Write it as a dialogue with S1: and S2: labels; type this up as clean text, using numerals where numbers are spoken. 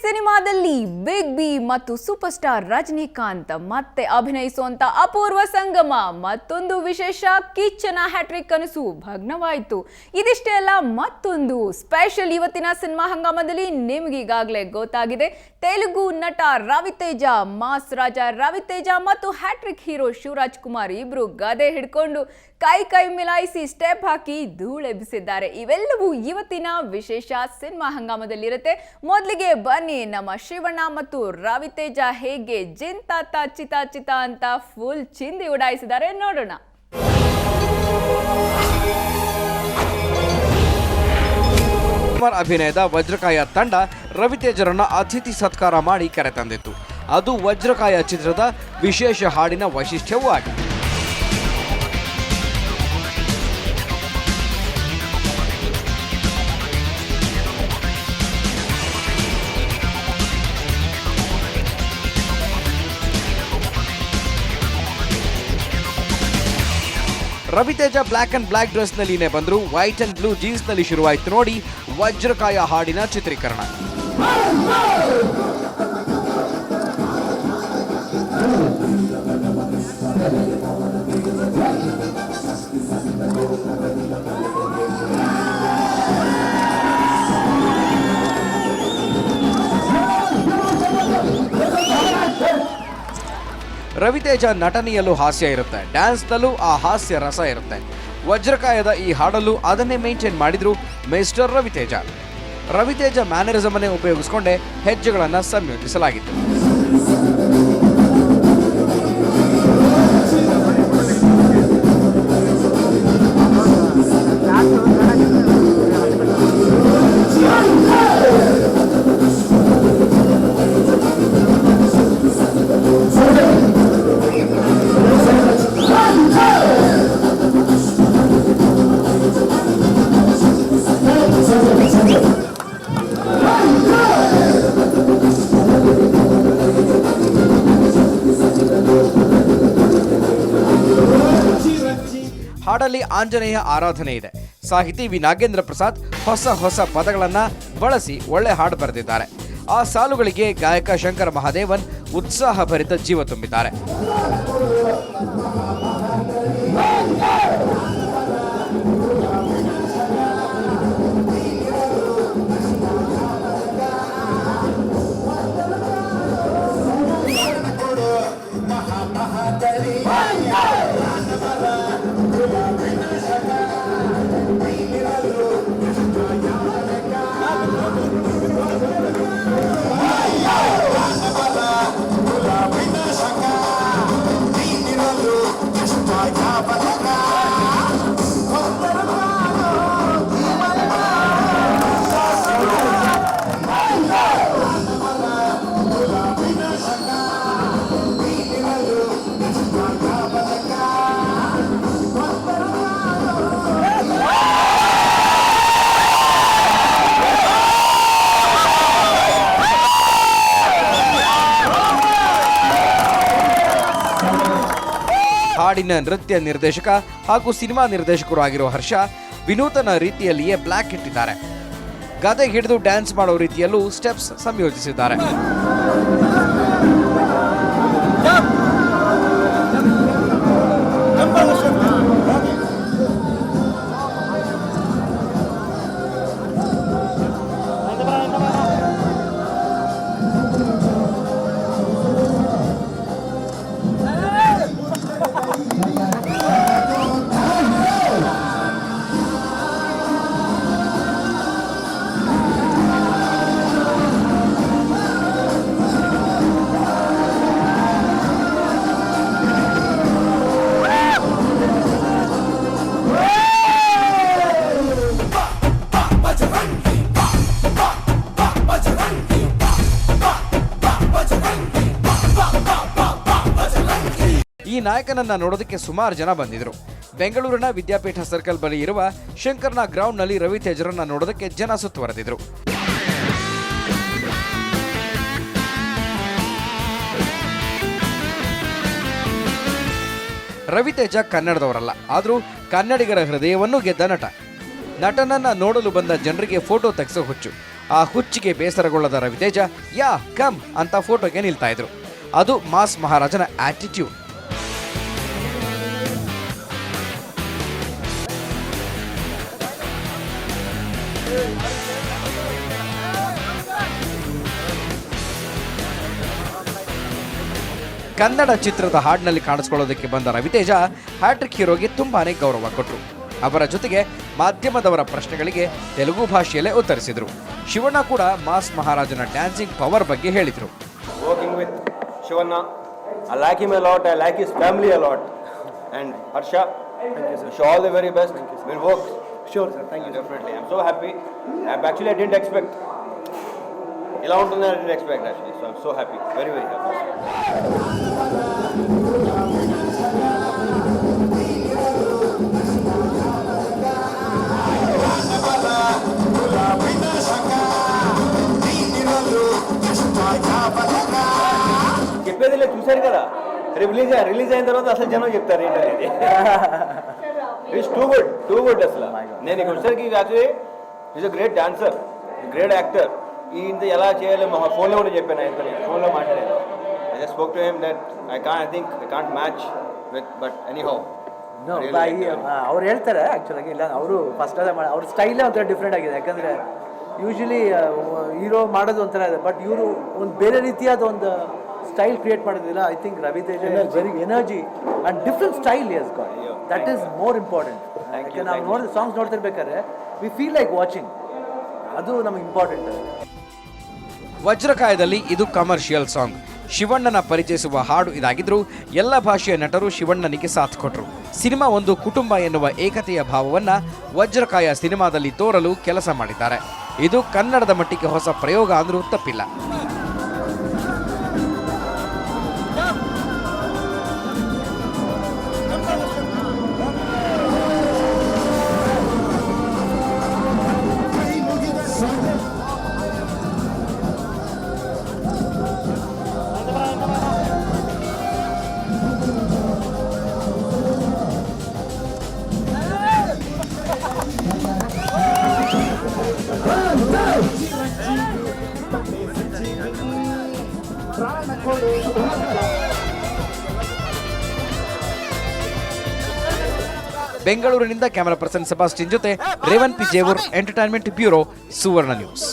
S1: ಸಿನಿಮಾದಲ್ಲಿ big B ಮತ್ತು super star Rajinikanth ಮತ್ತೆ ಅಭಿನಯಿಸುವಂತ ಅಪೂರ್ವ ಸಂಗಮ ಮತ್ತೊಂದು ವಿಶೇಷ ಕಿಚ್ಚನ ಹ್ಯಾಟ್ರಿಕ್ ಕನಸು ಭಗ್ನವಾಯಿತು. ಇದಿಷ್ಟೇ ಅಲ್ಲ, ಮತ್ತೊಂದು ಸ್ಪೆಷಲ್ ಇವತ್ತಿನ ಸಿನಿಮಾ ಹಂಗಾಮದಲ್ಲಿ ನಿಮಗೀಗಾಗಲೇ ಗೊತ್ತಾಗಿದೆ. ತೆಲುಗು ನಟ ರವಿತೇಜ, ಮಾಸ್ ರಾಜ ರವಿತೇಜ ಮತ್ತು ಹ್ಯಾಟ್ರಿಕ್ ಹೀರೋ ಶಿವರಾಜ್ ಕುಮಾರ್ ಇಬ್ರು ಗದೆ ಹಿಡ್ಕೊಂಡು ಕೈ ಮಿಲಾಯಿಸಿ ಸ್ಟೆಪ್ ಹಾಕಿ ಧೂಳೆಬ್ಬಿಸಿದ್ದಾರೆ. ಇವೆಲ್ಲವೂ ಇವತ್ತಿನ ವಿಶೇಷ ಸಿನಿಮಾ ಹಂಗಾಮದಲ್ಲಿರುತ್ತೆ. ಮೊದಲಿಗೆ ಬನ್ನಿ ನಮ್ಮ ಶಿವಣ್ಣ ಮತ್ತು ರವಿತೇಜ ಹೇಗೆ ಜಿಂತಾತ ಚಿತಾ ಅಂತ ಫುಲ್ ಚಿಂದಿ ಉಡಾಯಿಸಿದ್ದಾರೆ ನೋಡೋಣ.
S2: ಅಭಿನಯದ ವಜ್ರಕಾಯ ತಂಡ ರವಿತೇಜರನ್ನ ಅತಿಥಿ ಸತ್ಕಾರ ಮಾಡಿ ಕರೆತಂದಿತ್ತು. ಅದು ವಜ್ರಕಾಯ ಚಿತ್ರದ ವಿಶೇಷ ಹಾಡಿನ ವೈಶಿಷ್ಟ್ಯವೂ ಆಗಿದೆ. Raviteja black and black dress ನಲ್ಲಿನೇ ಬಂದ್ರು. ವೈಟ್ ಅಂಡ್ ಬ್ಲೂ ಜೀನ್ಸ್ ನಲ್ಲಿ ಶುರುವಾಯ್ತು ನೋಡಿ ವಜ್ರಕಾಯ ಹಾಡಿನ ಚಿತ್ರೀಕರಣ. ರವಿತೇಜ ನಟನೆಯಲ್ಲೂ ಹಾಸ್ಯ ಇರುತ್ತೆ, ಡ್ಯಾನ್ಸ್ನಲ್ಲೂ ಆ ಹಾಸ್ಯ ರಸ ಇರುತ್ತೆ. ವಜ್ರಕಾಯದ ಈ ಹಾಡಲ್ಲೂ ಅದನ್ನೇ ಮೇಂಟೈನ್ ಮಾಡಿದ್ರು ಮಿಸ್ಟರ್ ರವಿತೇಜ. ರವಿತೇಜ ಮ್ಯಾನರಿಸಮ್ ಅನ್ನೇ ಉಪಯೋಗಿಸಿಕೊಂಡೇ ಹೆಜ್ಜೆಗಳನ್ನು ಸಂಯೋಜಿಸಲಾಗಿತ್ತು. ಹಾಡಲ್ಲಿ ಆಂಜನೇಯ ಆರಾಧನೆ ಇದೆ. ಸಾಹಿತಿ ವಿ ನಾಗೇಂದ್ರ ಪ್ರಸಾದ್ ಹೊಸ ಪದಗಳನ್ನ ಬಳಸಿ ಒಳ್ಳೆ ಹಾಡು ಬರೆದಿದ್ದಾರೆ. ಆ ಸಾಲುಗಳಿಗೆ ಗಾಯಕ ಶಂಕರ ಮಹಾದೇವನ್ ಉತ್ಸಾಹಭರಿತ ಜೀವ ತುಂಬಿದ್ದಾರೆ. ಹಾಡಿನ ನೃತ್ಯ ನಿರ್ದೇಶಕ ಹಾಗೂ ಸಿನಿಮಾ ನಿರ್ದೇಶಕರು ಆಗಿರೋ ಹರ್ಷ ವಿನೂತನ ರೀತಿಯಲ್ಲಿಯೇ ಬ್ಲ್ಯಾಕ್ ಇಟ್ಟಿದ್ದಾರೆ. ಗದೆ ಹಿಡಿದು ಡ್ಯಾನ್ಸ್ ಮಾಡೋ ರೀತಿಯಲ್ಲೂ ಸ್ಟೆಪ್ಸ್ ಸಂಯೋಜಿಸಿದ್ದಾರೆ. ಈ ನಾಯಕನನ್ನ ನೋಡೋದಕ್ಕೆ ಸುಮಾರು ಜನ ಬಂದಿದ್ರು. ಬೆಂಗಳೂರಿನ ವಿದ್ಯಾಪೀಠ ಸರ್ಕಲ್ ಬಳಿ ಇರುವ ಶಂಕರ್ನ ಗ್ರೌಂಡ್ ನಲ್ಲಿ ರವಿತೇಜರನ್ನ ನೋಡೋದಕ್ಕೆ ಜನ ಸುತ್ತುವರೆದಿದ್ರು. ರವಿತೇಜ ಕನ್ನಡದವರಲ್ಲ, ಆದರೂ ಕನ್ನಡಿಗರ ಹೃದಯವನ್ನು ಗೆದ್ದ ನಟ. ನಟನನ್ನ ನೋಡಲು ಬಂದ ಜನರಿಗೆ ಫೋಟೋ ತೆಗೆಸೋ ಹುಚ್ಚು. ಆ ಹುಚ್ಚಿಗೆ ಬೇಸರಗೊಳ್ಳದ ರವಿತೇಜ ಯಾ ಕಮ್ ಅಂತ ಫೋಟೋಗೆ ನಿಲ್ತಾ ಇದ್ರು. ಅದು ಮಾಸ್ ಮಹಾರಾಜನ ಆಟಿಟ್ಯೂಡ್. ಕನ್ನಡ ಚಿತ್ರದ ಹಾಡಿನಲ್ಲಿ ಕಾಣಿಸ್ಕೊಳ್ಳೋದಕ್ಕೆ ಬಂದ ರವಿತೇಜ ಹ್ಯಾಟ್ರಿಕ್ ಹೀರೋಗೆ ತುಂಬಾನೇ ಗೌರವ ಕೊಟ್ಟರು. ಅವರ ಜೊತೆಗೆ ಮಾಧ್ಯಮದವರ ಪ್ರಶ್ನೆಗಳಿಗೆ ತೆಲುಗು ಭಾಷೆಯಲ್ಲೇ ಉತ್ತರಿಸಿದರು. ಶಿವಣ್ಣ ಕೂಡ ಮಾಸ್ ಮಹಾರಾಜನ ಡ್ಯಾನ್ಸಿಂಗ್ ಪವರ್ ಬಗ್ಗೆ ಹೇಳಿದರು.
S3: Working with Shivanna, I like him a lot. I like his family a lot. And Harsha, thank you, sir. Wish you all the very best. We'll work. Sure, sir. Thank you. Definitely. I'm so happy. Actually, I didn't expect. I didn't expect actually. So I'm so happy. Very, very happy. చెప్పేదిలే చూశారు కదా, release అయిన తర్వాత అసలు జనం చెప్తారు ఏంటనేది. It's too good అసలు. నేను ఇక్కడ వచ్చేసరికి actually is a great dancer, great actor. ఇంత ఎలా చేయాలి మా ఫోన్లో కూడా చెప్పాను, ఆయనతో ఫోన్లో మాట్లాడాను. I just spoke to him that I can't match with but anyhow.
S4: ಅವ್ರು ಹೇಳ್ತಾರೆ ಆ್ಯಕ್ಚುಲಾಗಿ ಇಲ್ಲ, ಅವರು ಫಸ್ಟ್ ಅದೇ ಅವ್ರ ಸ್ಟೈಲೇ ಒಂಥರ ಡಿಫ್ರೆಂಟ್ ಆಗಿದೆ. ಯಾಕಂದರೆ ಯೂಶ್ವಲಿ ಹೀರೋ ಮಾಡೋದು ಒಂಥರ ಇದೆ, ಬಟ್ ಇವರು ಒಂದು ಬೇರೆ ರೀತಿಯಾದ ಒಂದು ಸ್ಟೈಲ್ ಕ್ರಿಯೇಟ್ ಮಾಡೋದಿಲ್ಲ. I think Raviteja very energy and different style is got. That is more important. ಯಾಕೆ ನಾವು ನೋಡಿ songs ನೋಡ್ತಿರ್ಬೇಕಾದ್ರೆ we feel like watching, ಅದು ನಮಗೆ ಇಂಪಾರ್ಟೆಂಟ್.
S2: ವಜ್ರಕಾಯದಲ್ಲಿ ಇದು ಕಮರ್ಷಿಯಲ್ ಸಾಂಗ್. ಶಿವಣ್ಣನ ಪರಿಚಯಿಸುವ ಹಾಡು ಇದಾಗಿದ್ರೂ ಎಲ್ಲ ಭಾಷೆಯ ನಟರು ಶಿವಣ್ಣನಿಗೆ ಸಾಥ್ ಕೊಟ್ಟರು. ಸಿನಿಮಾ ಒಂದು ಕುಟುಂಬ ಎನ್ನುವ ಏಕತೆಯ ಭಾವವನ್ನ ವಜ್ರಕಾಯ ಸಿನಿಮಾದಲ್ಲಿ ತೋರಲು ಕೆಲಸ ಮಾಡಿದ್ದಾರೆ. ಇದು ಕನ್ನಡದ ಮಟ್ಟಿಗೆ ಹೊಸ ಪ್ರಯೋಗ ಅಂದ್ರೂ ತಪ್ಪಿಲ್ಲ. ಬೆಂಗಳೂರಿನಿಂದ ಕ್ಯಾಮರಾ ಪರ್ಸನ್ ಸೆಬಾಸ್ಟಿನ್ ಜೊತೆ Revan P Jevoor, entertainment bureau, Suvarna news.